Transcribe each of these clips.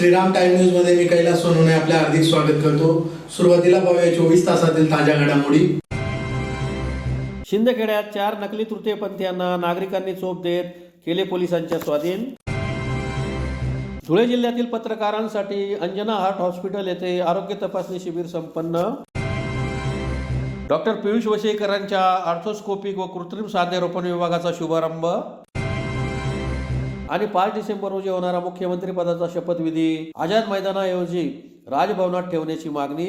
Shriram time news मध्ये मी कैलास सोनवणे आपले हार्दिक स्वागत करतो। सुरुवातीला पाहूया 24 तासातील ताज्या घडामोडी। शिंदखेड्यात 4 नकली तृतीयपंथीयांना नागरिकांनी चोप देत केले पोलिसांच्या स्वाधीन। धुळे जिल्ह्यातील पत्रकारांसाठी अंजना हार्ट हॉस्पिटल येथे आरोग्य तपासणी शिबिर संपन्न। डॉक्टर पियुष वशेकरांच्या आर्थोस्कोपिक व कृत्रिम साध्यारोपण विभागाचा शुभारंभ। आणि 5 डिसेंबर रोजी होणारा मुख्यमंत्री पदाचा शपथविधी आझाद मैदानाऐवजी राजभवनात ठेवण्याची मागणी।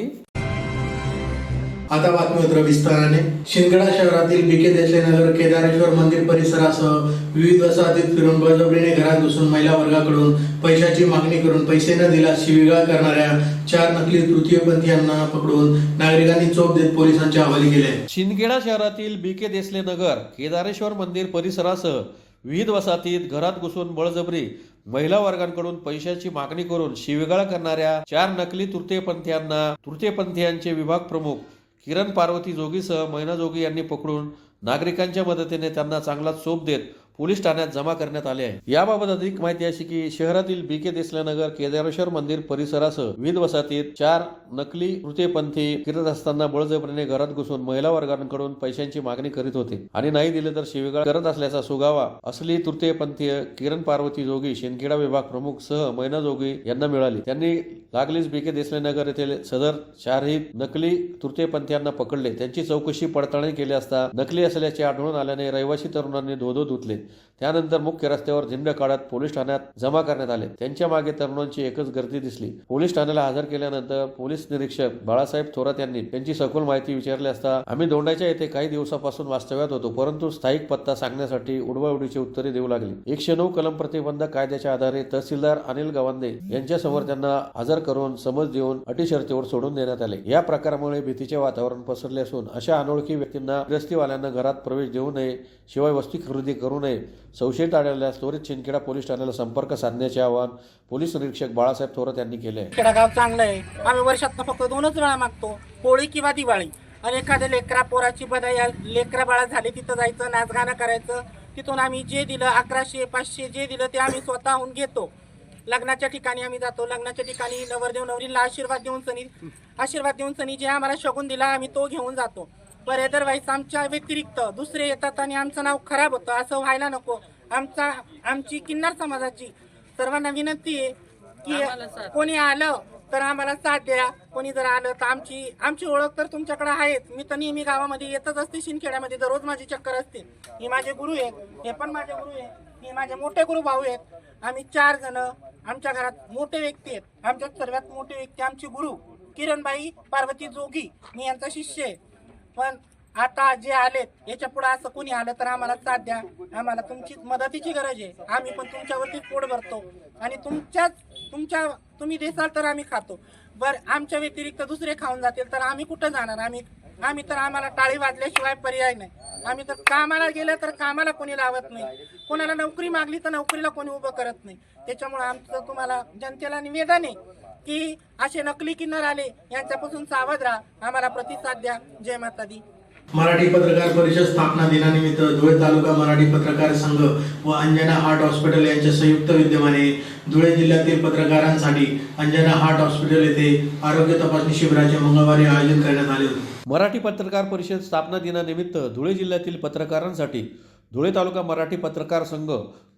आता बातमीपत्र विस्ताराने। शिंदखेडा शहरातील बीके देसले नगर केदारेश्वर मंदिर परिसरासह विविध वसाहतीत फिरून बळजबरीने घरात घुसून महिला वर्गाकडून पैशाची मागणी करून पैसे न दिल्यास शिवीगाळ करणाऱ्या 4 नकली तृतीयपंथीयांना पकडून नागरिकांनी चोप देत पोलिसांच्या हवाली केले। शिंदखेडा शहरातील बीके देसले नगर केदारेश्वर मंदिर परिसरासह विविध वसाहतीत घरात घुसून बळजबरी महिला वर्गांकडून पैशाची मागणी करून शिवीगाळ करणाऱ्या 4 नकली तृतीयपंथीयांचे विभाग प्रमुख किरण पार्वती जोगीसह मैना जोगी यांनी पकडून नागरिकांच्या मदतीने त्यांना चांगला चोप देत पोलीस ठाण्यात जमा करण्यात आले आहे। याबाबत अधिक माहिती अशी की शहरातील बीके देसले नगर केदारेश्वर मंदिर परिसरासह विविध वसाहतीत 4 नकली तृतीयपंथी फिरत असताना बळजबरीने घरात घुसून महिला वर्गांकडून पैशांची मागणी करीत होते आणि नाही दिले तर शिवीगाळ करत असल्याचा सुगावा असली तृतीयपंथीय किरण पार्वती जोगी शिंदखेडा विभाग प्रमुख सह मैना जोगी यांना मिळाली। त्यांनी लागलीच बीके देसले नगर येथील सदर 4 नकली तृतीयपंथीयांना पकडले। त्यांची चौकशी पडताळणी केली असता नकली असल्याचे आढळून आल्याने रहिवासी तरुणांनी धोधो धुतले। त्यानंतर मुख्य रस्त्यावर झेंडे काढत पोलीस ठाण्यात जमा करण्यात आले। त्यांच्या मागे तरुणांची एकच गर्दी दिसली। पोलीस ठाण्याला हजर केल्यानंतर पोलीस निरीक्षक बाळासाहेब थोरात यांनी त्यांची सखोल माहिती विचारली असता आम्ही दोंडाच्या येथे काही दिवसापासून वास्तव्यात होतो, परंतु स्थायिक पत्ता सांगण्यासाठी उडवाउडीची उत्तरे देऊ लागली। 109 कलम प्रतिबंधक कायद्याच्या आधारे तहसीलदार अनिल गवांदे यांच्यासमोर त्यांना हजर करून समज देऊन अटी शर्तीवर सोडून देण्यात आले। या प्रकारामुळे भीतीचे वातावरण पसरले असून अशा अनोळखी व्यक्तींना गृहस्थीवाल्यांना घरात प्रवेश देऊ नये, शिवाय वस्तू खरेदी करू नये। संशयित आढळल्यास त्वरित शिंदखेडा पोलीस ठाण्याला संपर्क साधण्याचे आवाहन पोलीस निरीक्षक बाळासाहेब थोरात यांनी केले आहे। खेडा गाव चांगलं आहे। आम्ही वर्षातनं फक्त 2च वेळा मागतो, होळी किंवा दिवाळी। आणि एखाद्या लेकरा पोराची बदाई लेकरा बाळा झाली तिथं जायचं, नाचगाणं करायचं। तिथून आम्ही जे दिलं 1100 500 जे दिलं ते आम्ही स्वतःहून घेतो। लग्नाच्या ठिकाणी आम्ही जातो, लग्नाच्या ठिकाणी नवरदेव नवरीला आशीर्वाद देऊन सनी जे आम्हाला शगुन दिला आम्ही तो घेऊन जातो। पर अदरवाईज आमच्या व्यतिरिक्त दुसरे येतात आणि आमचं नाव खराब होतं, असं व्हायला नको। आमची किन्नर समाजाची सर्वांना विनंती आहे की कोणी आलं तर आम्हाला साथ द्या। कोणी जर आलं तर आमची ओळख तर तुमच्याकडे आहेच। मी तर नेहमी गावामध्ये येतच असते, शिंदखेड्यामध्ये दररोज माझी चक्कर असते। हे माझे गुरु आहेत, हे पण माझे गुरु आहेत, हे माझे मोठे गुरु भाऊ आहेत। आम्ही 4 जण आमच्या घरात मोठे व्यक्ती आहेत। आमच्यात सर्वात मोठे व्यक्ती आमची गुरु किरणबाई पार्वती जोगी, मी यांचा शिष्य आहे। पण आता जे आलेत याच्या पुढे असं कोणी आलं तर आम्हाला साथ द्या, आम्हाला तुमची मदतीची गरज आहे। आम्ही पण तुमच्यावरती पोट भरतो आणि तुम्ही देसाल तर आम्ही खातो। बरं आमच्या व्यतिरिक्त दुसरे खाऊन जातील तर आम्ही कुठं जाणार? आम्ही तर आम्हाला टाळी वाजल्याशिवाय पर्याय नाही। आम्ही तर कामाला गेलं तर कामाला कोणी लावत नाही, कोणाला नोकरी मागली तर नोकरीला कोणी उभं करत नाही। त्याच्यामुळे आमचं तुम्हाला जनतेला निवेदन आहे की असे नकली किन्नर आले यांच्यापासून सावध राहा, आम्हाला प्रतिसाद द्या। जय माता दी। मराठी पत्रकार परिषद स्थापना दिनानिमित्त धुळे तालुका मराठी पत्रकार संघ व अंजना हार्ट हॉस्पिटल यांच्या संयुक्त विद्यमाने धुळे जिल्ह्यातील पत्रकारांसाठी अंजना हार्ट हॉस्पिटल येथे आरोग्य तपासणी शिबिराचे मंगळवारी आयोजन करण्यात आले होते। मराठी पत्रकार परिषद स्थापना दिनानिमित्त धुळे जिल्ह्यातील पत्रकारांसाठी धुळे तालुका मराठी पत्रकार संघ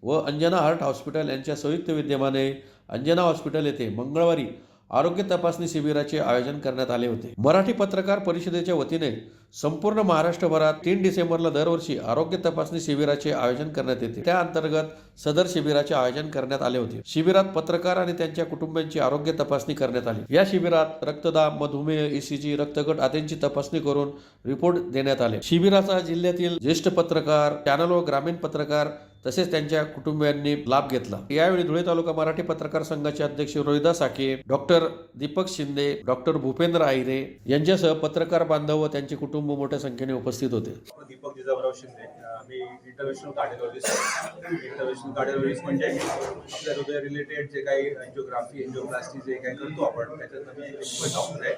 व अंजना हार्ट हॉस्पिटल यांच्या संयुक्त विद्यमाने अंजना हॉस्पिटल येथे मंगळवारी आरोग्य तपासणी शिबिराचे आयोजन करण्यात आले होते। मराठी पत्रकार परिषदेच्या वतीने संपूर्ण महाराष्ट्रभरात 3 डिसेंबरला दरवर्षी आरोग्य तपासणी शिबिराचे आयोजन करण्यात येते। त्या अंतर्गत सदर शिबिराचे आयोजन करण्यात आले होते। शिबिरात पत्रकार आणि त्यांच्या कुटुंबियांची आरोग्य तपासणी करण्यात आली। या शिबिरात रक्तदाब, मधुमेह, ECG, रक्तगट आदींची तपासणी करून रिपोर्ट देण्यात आले। शिबिराचा जिल्ह्यातील ज्येष्ठ पत्रकार, चॅनल व ग्रामीण पत्रकार तसेच त्यांच्या कुटुंबियांनी लाभ घेतला। यावेळी धुळे तालुका मराठी पत्रकार संघाचे अध्यक्ष रोहिदास साके, डॉक्टर दीपक शिंदे, डॉक्टर भूपेंद्र आहिरे यांच्यासह पत्रकार बांधव व त्यांचे कुटुंब मोठ्या संख्येने उपस्थित होते। दीपक जिजाऊराव शिंदे, मी इंटरव्हेन्शनल कार्डिओलॉजिस्ट म्हणजे आपल्या हृदय रिलेटेड जे काही एंजिओग्राफी, एंजिओप्लास्टी जे काही करतो आपण त्याच्यात मी एक्सपर्ट डॉक्टर आहे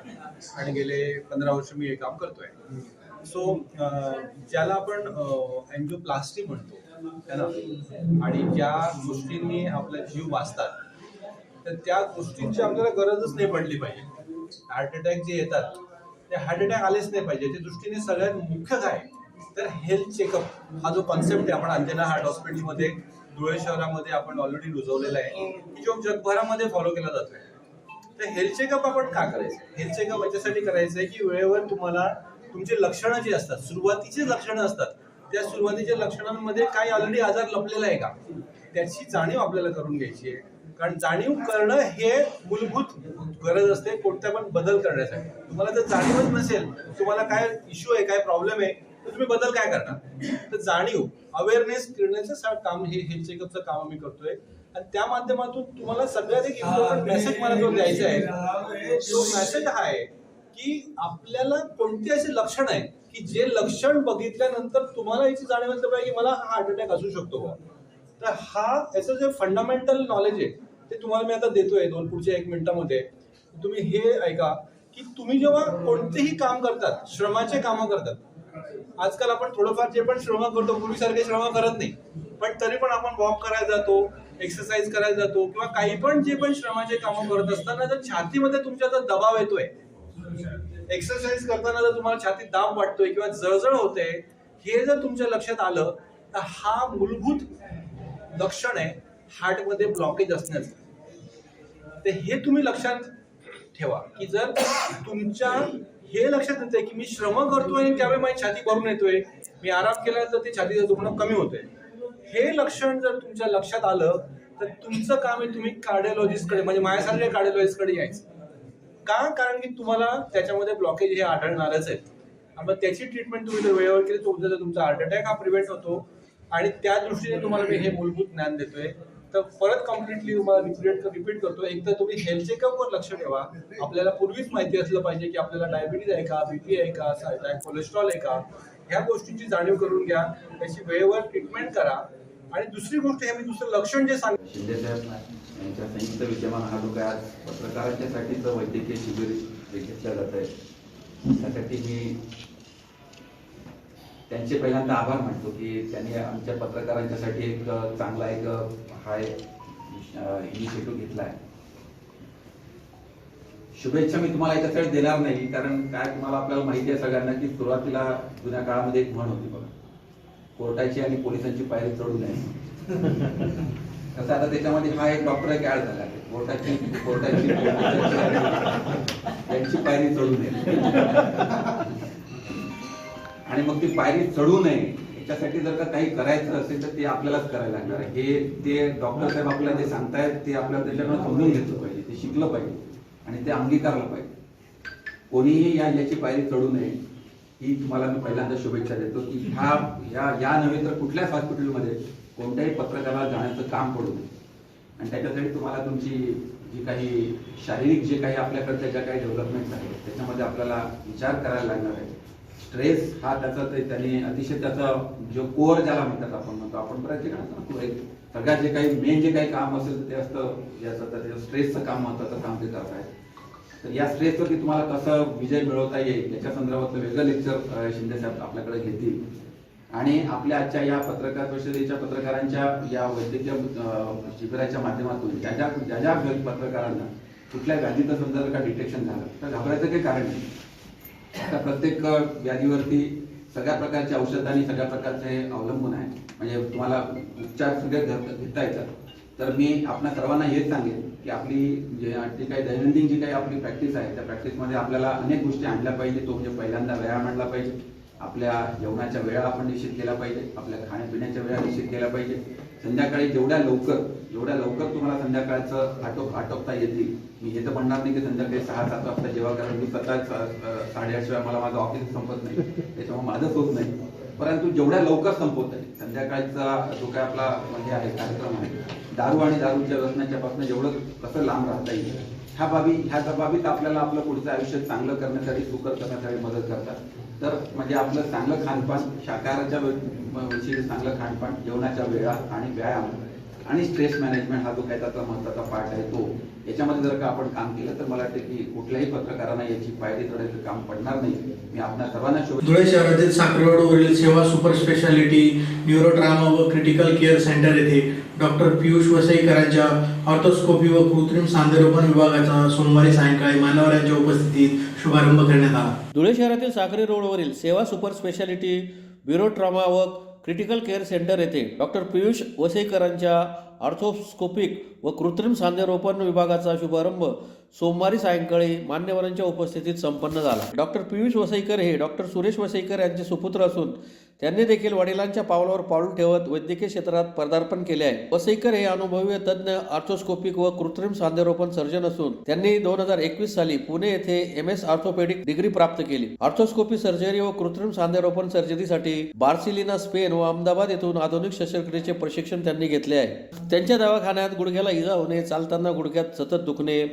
आणि गेले 15 वर्ष मी हे काम करतोय। सो ज्याला आपण एंजिओप्लास्टी म्हणतो है ना, आणि ज्या गोष्टींनी आपला जीव वाचतात तर त्या गोष्टींची आपल्याला गरजच नाही पडली पाहिजे. हार्ट अटॅक जे येतात ते हार्ट अटॅक आलेच नाही पाहिजे. त्या दृष्टीने सगळ्यात मुख्य काय तर हेल्थ चेकअप हा जो कॉन्सेप्ट आहे आपण अंजना हार्ट हॉस्पिटलमध्ये धुळे शहरामध्ये आपण ऑलरेडी रुजवलेला आहे, की जो जगभरामध्ये फॉलो केला जातोय. तर हेल्थ चेकअप आपण का करायचं? हेल्थ चेकअप याच्यासाठी करायचं आहे की वेळेवर तुम्हाला तुमचे लक्षणं जी असतात, सुरुवातीचे लक्षणं असतात, त्या सुरुवातीच्या लक्षणांमध्ये काही ऑलरेडी आजार लपलेला आहे का त्याची जाणीव आपल्याला करून घ्यायची आहे. कारण जाणीव करणं हे मूलभूत गरज असते कोणत्या पण बदल करण्यासाठी. तुम्हाला जर जाणीवच नसेल तुम्हाला काय इश्यू आहे, काय प्रॉब्लेम आहे, तर तुम्ही बदल काय करणार? तर जाणीव अवेअरनेस करण्याचं काम हे हेल्थ चेकअपचं काम आम्ही करतोय. आणि त्या माध्यमातून तुम्हाला सगळ्यात एक इम्पॉर्टंट मेसेज मला जो द्यायचा आहे, तो मेसेज हा आहे की आपल्याला कोणते असे लक्षण आहे की जे लक्षण बघितल्यानंतर तुम्हाला याची जाणीव असलं पाहिजे की मला हा हार्ट अटॅक असू शकतो. तर हा याचं जे फंडामेंटल नॉलेज आहे ते तुम्हाला मी आता देतोय पुढच्या 1 मिनिटामध्ये. तुम्ही हे ऐका की तुम्ही जेव्हा कोणतेही काम करतात, श्रमाचे कामं करतात, आजकाल आपण थोडंफार जे पण श्रम करतो पूर्वीसारखे श्रम करत नाही, पण तरी पण आपण वॉक करायला जातो, एक्सरसाइज करायला जातो, किंवा काही पण जे पण श्रमाचे कामं करत असताना जर छातीमध्ये तुमच्या जर दबाव येतोय, एक्सरसाइज करताना जर तुम्हाला छातीत दाब वाटतोय किंवा जळजळ होते, हे जर तुमच्या लक्षात आलं तर हा मूलभूत लक्षण आहे हार्टमध्ये ब्लॉकेज असण्याचं. तर हे तुम्ही लक्षात ठेवा की जर तुमच्या हे लक्षात येते की मी श्रम करतोय आणि त्यावेळी माझी छाती भरून येतोय, मी आराम केला तर ते छातीचं दुखणं कमी होतंय, हे लक्षण जर तुमच्या लक्षात आलं तर तुमचं काम आहे तुम्ही कार्डिओलॉजिस्टकडे म्हणजे माझ्यासारख्या कार्डिओलॉजिस्टकडे यायचं. का? कारण की तुम्हाला त्याच्यामध्ये ब्लॉकेज हे आढळणारच आहेत. मग त्याची ट्रीटमेंट तुम्ही जर वेळेवर केली तर तुमचा हार्ट अटॅक हा प्रिव्हेंट होतो. आणि त्या दृष्टीने तुम्हाला मी हे मूलभूत ज्ञान देतोय. तर परत कम्प्लिटली तुम्हाला रिपीट करतो. एक तर तुम्ही हेल्थ चेकअपवर लक्ष ठेवा. आपल्याला पूर्वीच माहिती असलं पाहिजे की आपल्याला डायबिटीज आहे का, बीपी आहे का, कोलेस्ट्रॉल आहे का, ह्या गोष्टींची जाणीव करून घ्या, त्याची वेळेवर ट्रीटमेंट करा. आणि दुसरी गोष्ट हे मी दुसरं लक्षण जे सांग शिंदे साहेब यांच्या संयुक्त विद्यमान हा जो काय आज पत्रकारांच्यासाठीचं वैद्यकीय शिबिर घेतलं जात आहे, त्यासाठी मी त्यांचे पहिल्यांदा आभार मानतो की त्यांनी आमच्या पत्रकारांच्यासाठी एक चांगला एक हा इनिशिएटिव्ह घेतला आहे. शुभेच्छा मी तुम्हाला याच्यासाठी देणार नाही, कारण काय तुम्हाला आपल्याला माहिती आहे सगळ्यांना की सुरुवातीला जुन्या काळामध्ये एक म्हण होती बघा, कोर्टाची आणि पोलिसांची पायरी चढू नये. कसं आता त्याच्यामध्ये हा एक डॉक्टर एक ऍड झाला आहे, कोर्टाची त्यांची पायरी चढू नये. आणि मग ती पायरी चढू नये याच्यासाठी जर का काही करायचं असेल तर ते आपल्यालाच करायला लागणार आहे. हे ते डॉक्टर साहेब आपल्याला जे सांगतायत ते आपल्याला त्याच्याकडे समजून घेतलं पाहिजे, ते शिकलं पाहिजे आणि ते अंगीकारलं पाहिजे. कोणीही याची पायरी चढू नये ही तुम्हाला मी पहिल्यांदा शुभेच्छा देतो की या नव्हे तर कुठल्याच हॉस्पिटलमध्ये कोणत्याही पत्रकाराला जाण्याचं काम पडू नये. आणि त्याच्यासाठी तुम्हाला तुमची जी काही शारीरिक जे काही आपल्याकडच्या ज्या काही डेव्हलपमेंट आहेत त्याच्यामध्ये आपल्याला विचार करायला लागणार आहे. स्ट्रेस हा त्याचा त्यांनी अतिशय त्याचा जो कोअर ज्याला म्हणतात आपण म्हणतो, आपण बऱ्याच ठिकाणी सगळ्यात जे काही मेन जे काही काम असेल ते असतं याचं स्ट्रेसचं काम महत्वाचं काम ते करत आहे. तर या स्ट्रेसवरती तुम्हाला कसं विजय मिळवता येईल याच्या संदर्भातलं वेगळं लेक्चर शिंदे साहेब आपल्याकडे घेतील. आणि आपल्या आजच्या या पत्रकार परिषदेच्या पत्रकारांच्या या वैद्यकीय शिबिराच्या माध्यमातून ज्या ज्या पत्रकारांना कुठल्या व्याधीचं समजा जर का डिटेक्शन झालं तर घाबरायचं काही कारण नाही. आता प्रत्येक व्याधीवरती सगळ्या प्रकारचे औषध आणि सगळ्या प्रकारचे अवलंबून आहे. म्हणजे तुम्हाला उपचार सगळे घेता येतात. तर मी आपल्या सर्वांना हेच सांगेन की आपली जी काही दैनंदिन जी काही आपली प्रॅक्टिस आहे त्या प्रॅक्टिसमध्ये आपल्याला अनेक गोष्टी आणल्या पाहिजे. तो म्हणजे पहिल्यांदा व्यायाम आणला पाहिजे, आपल्या जेवणाच्या वेळा आपण निश्चित केल्या पाहिजे, आपल्या खाण्यापिण्याच्या वेळा निश्चित केल्या पाहिजे. संध्याकाळी जेवढ्या लवकर तुम्हाला संध्याकाळचं आटोपता येतील. मी हे तर म्हणणार नाही की संध्याकाळी 6-7 वाजता जेव्हा, कारण मी स्वतः 8:30 शिवाय मला माझं ऑफिस संपत नाही, त्याच्यामुळे माझंच होत नाही. परंतु जेवढ्या लवकर संपवता येईल संध्याकाळचा जो काय आपला म्हणजे आहे कार्यक्रम आहे, दारू आणि दारूच्या व्यसनाच्या पासून जेवढं कसं लांब राहता येईल ह्या बाबीत आपल्याला आपलं पुढचं आयुष्य चांगलं करण्यासाठी, सुकर करण्यासाठी मदत करतात. तर म्हणजे आपलं चांगलं खानपान, शाकाहाराच्या विषयी चांगलं खानपान, जेवणाच्या वेळा आणि व्यायाम आणि स्ट्रेस मॅनेजमेंट हा जो काही त्याचा महत्त्वाचा पार्ट आहे तो याच्यामध्ये जर का आपण काम केलं तर मला वाटतं की कुठल्याही पत्रकारांना याची पायरी चढायचं काम पडणार नाही. मी आपल्या सर्वांना धुळे शहरातील साखरवाडवरील सेवा सुपर स्पेशालिटी न्यूरोट्रामा व क्रिटिकल केअर सेंटर येथे डॉक्टर पियुष वसईकरांच्या ऑर्थोस्कोपी व कृत्रिम सांधेरोपण विभागाचा सोमवारी सायंकाळी मान्यवरांच्या उपस्थितीत शुभारंभ करण्यात आला. धुळे शहरातील साक्री रोडवरील सेवा सुपर स्पेशालिटी ब्युरो ट्रॉमा व क्रिटिकल केअर सेंटर येथे डॉक्टर पियुष वसईकरांच्या ऑर्थोस्कोपिक व कृत्रिम सांधेरोपण विभागाचा शुभारंभ सोमवारी सायंकाळी मान्यवरांच्या उपस्थितीत संपन्न झाला. डॉक्टर पियुष वसईकर हे डॉक्टर सुरेश वसईकर यांचे सुपुत्र असून त्यांनी देखील वडिलांच्या पावलावर पाऊल ठेवत वैद्यकीय क्षेत्रात पदार्पण केले आहे. वसईकर हे अनुभवी तज्ञ ऑर्थोस्कोपिक व कृत्रिम सांधेरोपण सर्जन असून त्यांनी 2021 साली पुणे येथे MS ऑर्थोपेडिक डिग्री प्राप्त केली. ऑर्थोस्कोपी सर्जरी व कृत्रिम सांधेरोपण सर्जरीसाठी बार्सिलोना स्पेन व अहमदाबाद येथून आधुनिक शस्त्रक्रियेचे प्रशिक्षण त्यांनी घेतले आहे. त्यांच्या दवाखान्यात गुडघ्याला इजा होणे, चालताना गुडघ्यात सतत दुखणे,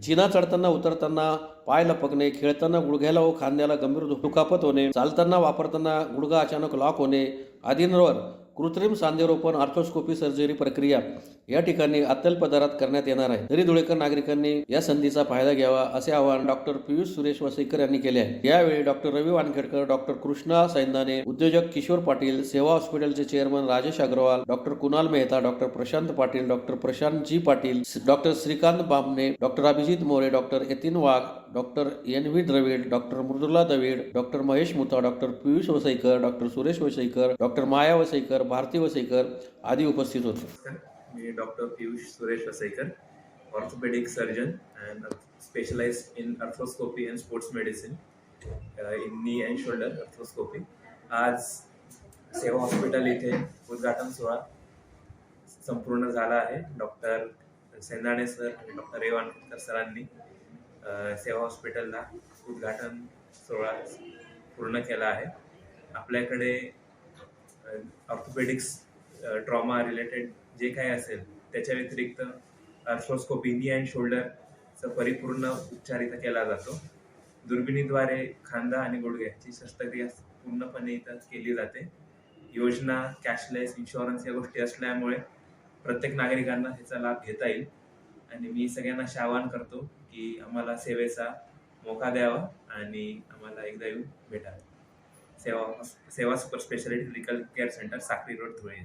जिना चढताना उतरताना पाय लपकणे, खेळताना गुडघ्याला व खांद्याला गंभीर दुखापत होणे, चालताना वापरताना गुडघा अचानक लॉक होणे आदींवर कृत्रिम सांधेरोपण ऑर्थोस्कोपी सर्जरी प्रक्रिया या ठिकाणी अत्यल्प दरात करण्यात येणार आहे. तरी धुळेकर नागरिकांनी या संधीचा फायदा घ्यावा असे आवाहन डॉक्टर पियुष सुरेश वसईकर यांनी केले आहे. यावेळी डॉक्टर रवी वानखेडकर, डॉक्टर कृष्णा सैंदाने, उद्योजक किशोर पाटील, सेवा हॉस्पिटलचे chairman Rajesh Agarwal, doctor Kunal Mehta, doctor Prashant Patil, doctor Prashant G Patil, doctor Shrikant Bamane, doctor Abhijit More, doctor Yatin Wagh, doctor NV Dravid, doctor Mridula दविड, doctor Mahesh Muta, doctor Piyush Vasaikar, doctor Suresh Vasaikar, doctor Maya Vasaikar, Bharati Vasaikar आदी उपस्थित होते. मी doctor Piyush Suresh Vasaikar, orthopaedic surgeon and specialised in अर्थोस्कोपी and sports medicine in नी अँड शोल्डर अर्थोस्कोपी. आज सेवा हॉस्पिटल येथे उद्घाटन सोहळा संपूर्ण झाला आहे. डॉक्टर सेंदाणे सर आणि डॉक्टर रवी वानखेडकर सरांनी सेवा हॉस्पिटलला उद्घाटन सोहळा पूर्ण केला आहे. आपल्याकडे ऑर्थोपेडिक्स ट्रॉमा रिलेटेड जे काही असेल त्याच्या व्यतिरिक्त अर्थोस्कोपी नी अँड शोल्डरचा परिपूर्ण उपचार इथं केला जातो. दुर्बिणीद्वारे खांदा आणि गुडघ्याची शस्त्रक्रिया पूर्णपणे इथं केली जाते. योजना, कॅशलेस, इन्शुरन्स या गोष्टी असल्यामुळे प्रत्येक नागरिकांना ह्याचा लाभ घेता येईल आणि मी सगळ्यांना आवाहन करतो की आम्हाला सेवेचा मोका द्यावा आणि आम्हाला एकदा येऊन भेटावे. सेवा super speciality critical care centre Sakri road Dhule.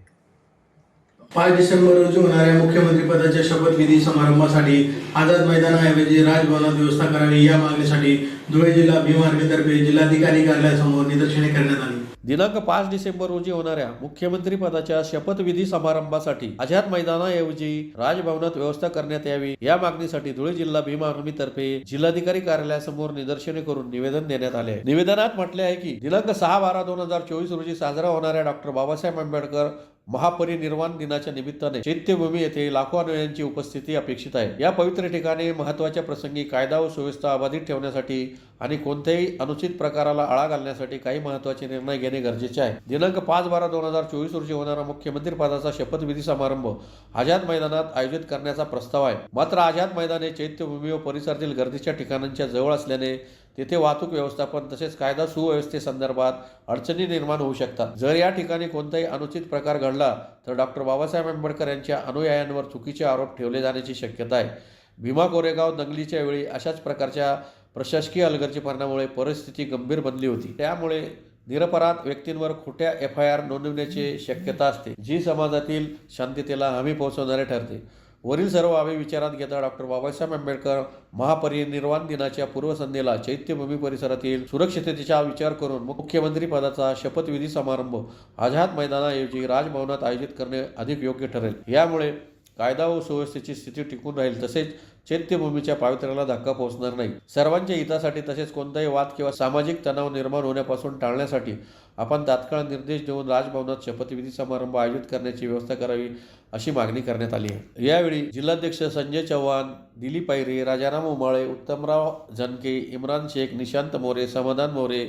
5 December रोजी होणाऱ्या मुख्यमंत्री पदाच्या शपथविधी समारंभासाठी आझाद मैदानाऐवजी राजभवनात व्यवस्था करावी या मागणीसाठी धुळे जिल्हा भीमार्गतर्फे जिल्हाधिकारी कार्यालयासमोर निदर्शने करण्यात आली. दिनांक 5 डिसेंबर रोजी होणाऱ्या मुख्यमंत्री पदाच्या शपथविधी समारंभासाठी आझाद मैदानाऐवजी राजभवनात व्यवस्था करण्यात यावी या मागणीसाठी धुळे जिल्हा भीम आर्मीतर्फे जिल्हाधिकारी कार्यालयासमोर निदर्शने करून निवेदन देण्यात आले आहे. निवेदनात म्हटले आहे की दिनांक 6/12/2024 रोजी साजरा होणाऱ्या डॉक्टर बाबासाहेब आंबेडकर महापरिनिर्वाण दिनाच्या निमित्ताने चैत्यभूमी येथे लाखो अनुयायांची उपस्थिती अपेक्षित आहे. या पवित्र ठिकाणी महत्त्वाच्या प्रसंगी कायदा व सुव्यवस्था अबाधित ठेवण्यासाठी आणि कोणत्याही अनुचित प्रकाराला आळा घालण्यासाठी काही महत्त्वाचे निर्णय घेणे गरजेचे आहे. दिनांक 5/12/2024 रोजी होणारा मुख्यमंत्री पदाचा शपथविधी समारंभ आझाद मैदानात आयोजित करण्याचा प्रस्ताव आहे. मात्र आझाद मैदान हे चैत्यभूमी व परिसरातील गर्दीच्या ठिकाणांच्या जवळ असल्याने तेथे वाहतूक व्यवस्थापन तसेच कायदा सुव्यवस्थेसंदर्भात अडचणी निर्माण होऊ शकतात. जर या ठिकाणी कोणताही अनुचित प्रकार घडला तर डॉक्टर बाबासाहेब आंबेडकर यांच्या अनुयायांवर चुकीचे आरोप ठेवले जाण्याची शक्यता आहे. भीमा कोरेगाव दंगलीच्या वेळी अशाच प्रकारच्या प्रशासकीय हलगर्जीपणामुळे परिस्थिती गंभीर बनली होती. त्यामुळे निरपराध व्यक्तींवर खोट्या FIR नोंदवण्याची शक्यता असते, जी समाजातील शांततेला हानी पोहोचवणारे ठरते. वरील सर्व बाबी विचारात घेता डॉक्टर बाबासाहेब आंबेडकर महापरिनिर्वाण दिनाच्या पूर्वसंध्येला चैत्यभूमी परिसरातील सुरक्षिततेचा विचार करून मुख्यमंत्री पदाचा शपथविधी समारंभ आझाद मैदानाऐवजी राजभवनात आयोजित करणे अधिक योग्य ठरेल. यामुळे कायदा व सुव्यवस्थेची स्थिती टिकून राहील तसेच चैत्यभूमीच्या पावित्र्याला धक्का पोहोचणार नाही. सर्वांच्या हितासाठी तसेच कोणताही वाद किंवा सामाजिक तणाव निर्माण होण्यापासून टाळण्यासाठी आपण तात्काळ निर्देश देऊन राजभवनात शपथविधी समारंभ आयोजित करण्याची व्यवस्था करावी अशी मागणी करण्यात आली आहे. यावेळी जिल्हाध्यक्ष संजय चव्हाण, दिलीप ऐरे, राजाराम उमाळे, उत्तमराव जनके, इम्रान शेख, निशांत मोरे, समाधान मोरे,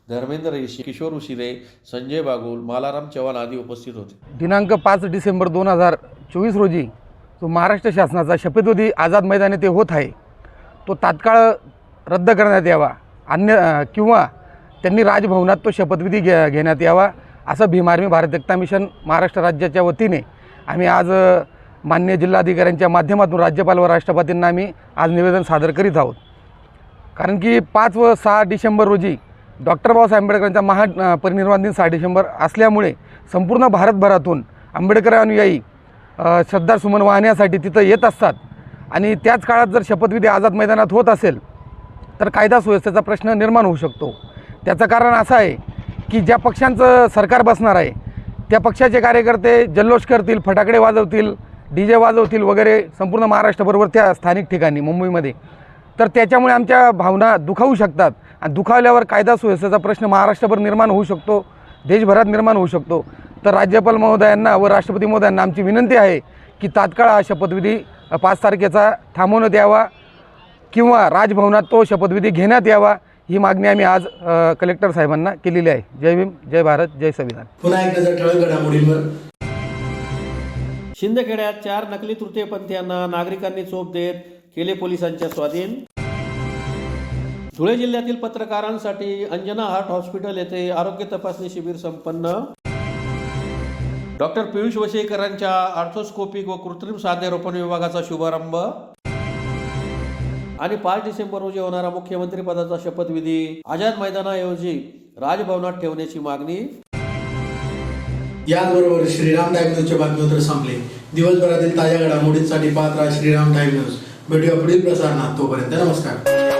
धर्मेंद्र ऋषी, किशोर उशिरे, संजय बागुल, मालाराम चव्हाण आदी उपस्थित होते. दिनांक 5 डिसेंबर 2024 रोजी जो महाराष्ट्र शासनाचा शपथविधी आझाद मैदान येथे होत आहे तो तात्काळ रद्द करण्यात यावा किंवा त्यांनी राजभवनात तो शपथविधी घेण्यात यावा असं भीम आर्मी भारत एकता मिशन महाराष्ट्र राज्याच्या वतीने आम्ही आज माननीय जिल्हाधिकाऱ्यांच्या माध्यमातून राज्यपाल व राष्ट्रपतींना आम्ही आज निवेदन सादर करीत आहोत. कारण की 5 व 6 डिसेंबर रोजी डॉक्टर बाबासाहेब आंबेडकरांचा महापरिनिर्वाण दिन 6 डिसेंबर असल्यामुळे संपूर्ण भारतभरातून आंबेडकर अनुयायी श्रद्धासुमन वाहण्यासाठी तिथं येत असतात आणि त्याच काळात जर शपथविधी आझाद मैदानात होत असेल तर कायदा सुव्यवस्थेचा प्रश्न निर्माण होऊ शकतो. त्याचं कारण असं आहे की ज्या पक्षांचं सरकार बसणार आहे त्या पक्षाचे कार्यकर्ते जल्लोष करतील, फटाकडे वाजवतील, DJ वाजवतील वगैरे संपूर्ण महाराष्ट्राबरोबर त्या स्थानिक ठिकाणी मुंबईमध्ये, तर त्याच्यामुळे आमच्या भावना दुखावू शकतात आणि दुखावल्यावर कायदा सुव्यवस्थेचा प्रश्न महाराष्ट्रभर निर्माण होऊ शकतो, देशभरात निर्माण होऊ शकतो. तर राज्यपाल महोदयांना व राष्ट्रपती महोदयांना आमची विनंती आहे की तात्काळ हा शपथविधी 5 तारखेचा थांबवण्यात यावा किंवा राजभवनात तो शपथविधी घेण्यात यावा, ही मागणी आम्ही आज कलेक्टर साहेबांना केलेली आहे. जय भीम, जय भारत, जय संविधान. पुन्हा एक नजर ठळक घडामोडींवर. शिंदखेड्यात 4 नकली तृतीयपंथीयांना नागरिकांनी चोप देत केले पोलिसांच्या स्वाधीन. धुळे जिल्ह्यातील पत्रकारांसाठी अंजना हार्ट हॉस्पिटल येथे आरोग्य तपासणी शिबिर संपन्न. डॉक्टर पियुष वशेकरांच्या आर्थोस्कोपिक व कृत्रिम साध्य रोपण विभागाचा शुभारंभ. आणि 5 डिसेंबर रोजी होणारा मुख्यमंत्री पदाचा शपथविधी आझाद मैदानाऐवजी राजभवनात ठेवण्याची मागणी. याचबरोबर श्रीराम टाइम न्यूजचे बातमीपत्र संपले. दिवसभरातील ताज्या घडामोडींसाठी पाहत राहा श्रीराम टाइम न्यूज. भेटूया पुढील प्रसारणात. तोपर्यंत नमस्कार.